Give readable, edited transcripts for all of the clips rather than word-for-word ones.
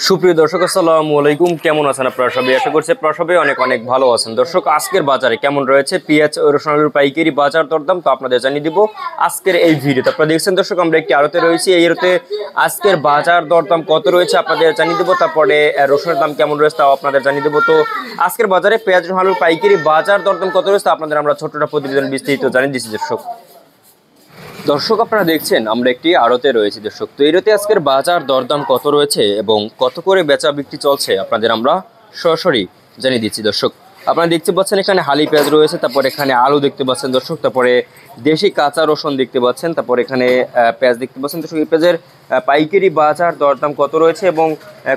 সুপ্রিয় দর্শক আসসালামু আলাইকুম, কেমন আছেন আপনারা সবাই? আশা করছি আপনারা সবাই অনেক অনেক ভালো আছেন। দর্শক, আজকের বাজারে কেমন রয়েছে পেঁয়াজ ও রসুন আলুর পাইকারি বাজার দরদাম তো আপনাদের জানিয়ে দিব আজকের এই ভিডিওতে। আপনারা দেখছেন দর্শক, আমরা একটি আড়তে রয়েছি। এই আড়তে আজকের বাজার দরদাম কত রয়েছে আপনাদের জানিয়ে দেবো। তারপরে রসুনের দাম কেমন রয়েছে তাও আপনাদের জানিয়ে দেবো। তো আজকের বাজারে পেঁয়াজ রসুন আলুর পাইকারি বাজার দরদাম কত রয়েছে আপনাদের আমরা ছোট্ট প্রতিবেদন বিস্তারিত জানিয়ে দিচ্ছি। দর্শক আপনারা দেখছেন আমরা একটি আড়তে রয়েছি। দর্শক, তো এই আড়তে আজকের বাজার দরদাম কত রয়েছে এবং কত করে বেচা বিক্রি চলছে আপনাদের আমরা সরাসরি জানিয়ে দিচ্ছি। দর্শক, আপনারা দেখতে পাচ্ছেন এখানে হালি পেঁয়াজ রয়েছে, তারপর এখানে আলু দেখতে পাচ্ছেন দর্শক, তারপরে দেশি কাঁচা রসুন দেখতে পাচ্ছেন, তারপর এখানে পেঁয়াজ দেখতে পাচ্ছেন। দর্শক, এই পেঁয়াজের পাইকারি বাজার দরদাম কত রয়েছে এবং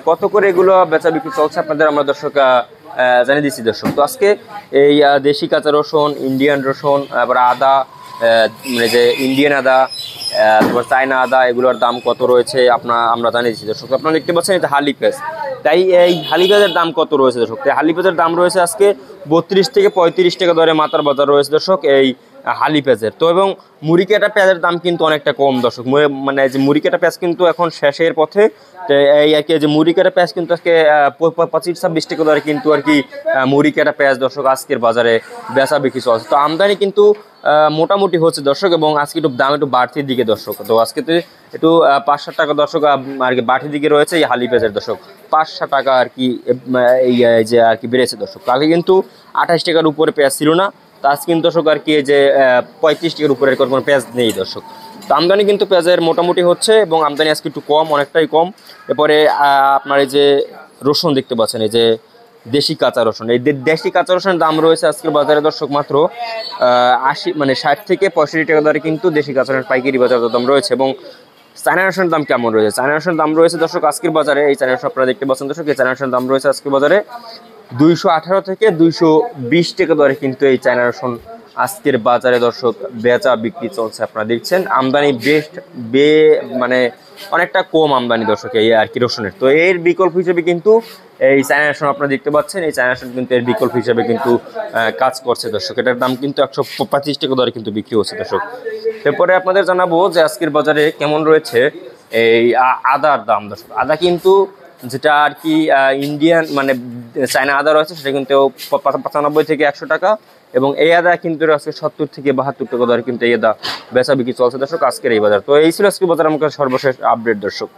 কত করে এগুলো বেচা বিক্রি চলছে আপনাদের আমরা দর্শক জানিয়ে দিচ্ছি। দর্শক, তো আজকে এই দেশি কাঁচা রসুন, ইন্ডিয়ান রসুন, তারপর আদা, মানে যে ইন্ডিয়ান আদা, তারপর চায়না আদা, এগুলোর দাম কত রয়েছে আমরা জানিয়েছি। দর্শক, আপনারা দেখতে পাচ্ছেন এটা হালি পেঁয়াজ। তাই এই হালি পেঁয়াজের দাম কত রয়েছে দর্শক? তাই হালি পেঁয়াজের দাম রয়েছে আজকে 32 থেকে 35 টাকা দরে মাথার বাজার রয়েছে দর্শক এই হালি পেঁয়াজের। তো এবং মুড়িকাটা পেঁয়াজের দাম কিন্তু অনেকটা কম দর্শক, মানে যে মুড়িকাটা পেঁয়াজ কিন্তু এখন শেষের পথে। তো এই আর কি যে মুড়িকাটা পেঁয়াজ কিন্তু আজকে 25-26 টাকা দরে কিন্তু আর কি মুড়িকাটা পেঁয়াজ দর্শক আজকের বাজারে বেচা বিক্রি চলছে। তো আমদানি কিন্তু মোটামুটি হচ্ছে দর্শক, এবং আজকে একটু দাম একটু বাড়তির দিকে দর্শক। তো আজকে তো একটু 5-7 টাকা দর্শক আর কি বাড়তির দিকে রয়েছে এই হালি পেঁয়াজের দর্শক। 5-7 টাকা আর কি এই যে আর কি বেড়েছে দর্শক। কালকে কিন্তু 28 টাকার উপরে পেঁয়াজ ছিল না, তো আজ কিন্তু দর্শক আর কি যে 35 টাকার উপরে কোনো পেঁয়াজ নেই দর্শক। তো আমদানি কিন্তু পেঁয়াজের মোটামুটি হচ্ছে, এবং আমদানি আজকে একটু কম, অনেকটাই কম। এরপরে আপনার এই যে রসুন দেখতে পাচ্ছেন, এই যে দেশি কাঁচা রসুন, এই দেশি কাঁচা রসুনের দাম রয়েছে আজকের বাজারে দর্শক মাত্র 60 থেকে 65 টাকা দরে কিন্তু দেশি কাঁচা রসুনের পাইকারি বাজার দাম রয়েছে। এবং চায়না রসুনের দাম কেমন রয়েছে? চায়না রসুনের দাম রয়েছে দর্শক আজকের বাজারে, এই চায়না রসুন আপনারা দেখতে পাচ্ছেন দর্শক, এই চায়না রসুনের দাম রয়েছে আজকের বাজারে 218 থেকে 220 টাকা দরে কিন্তু এই চায়না রসুন আজকের বাজারে দর্শক বেচা বিক্রি চলছে। আপনারা দেখছেন আমদানি মানে অনেকটা কম আমদানি দর্শক এই আর কি রসুনের। তো এর বিকল্প হিসেবে কিন্তু এই চায়না রসুন আপনারা দেখতে পাচ্ছেন, এই চায়না রসুন কিন্তু এর বিকল্প হিসেবে কিন্তু কাজ করছে দর্শক। এটার দাম কিন্তু 125 টাকা দরে কিন্তু বিক্রি হচ্ছে দর্শক। এরপরে আপনাদের জানাবো যে আজকের বাজারে কেমন রয়েছে এই আদার দাম দর্শক। আদা কিন্তু যেটা আর কি ইন্ডিয়ান মানে চায়না আদা রয়েছে সেটা কিন্তু 95 থেকে 100 টাকা, এবং এই আদা কিন্তু আজকে 70 থেকে 72 টাকা দরে কিন্তু এই আদা বেচা বিক্রি চলছে দর্শক আজকের এই বাজার। তো এই ছিল আজকে বাজার আমাকে সর্বশেষ আপডেট দর্শক।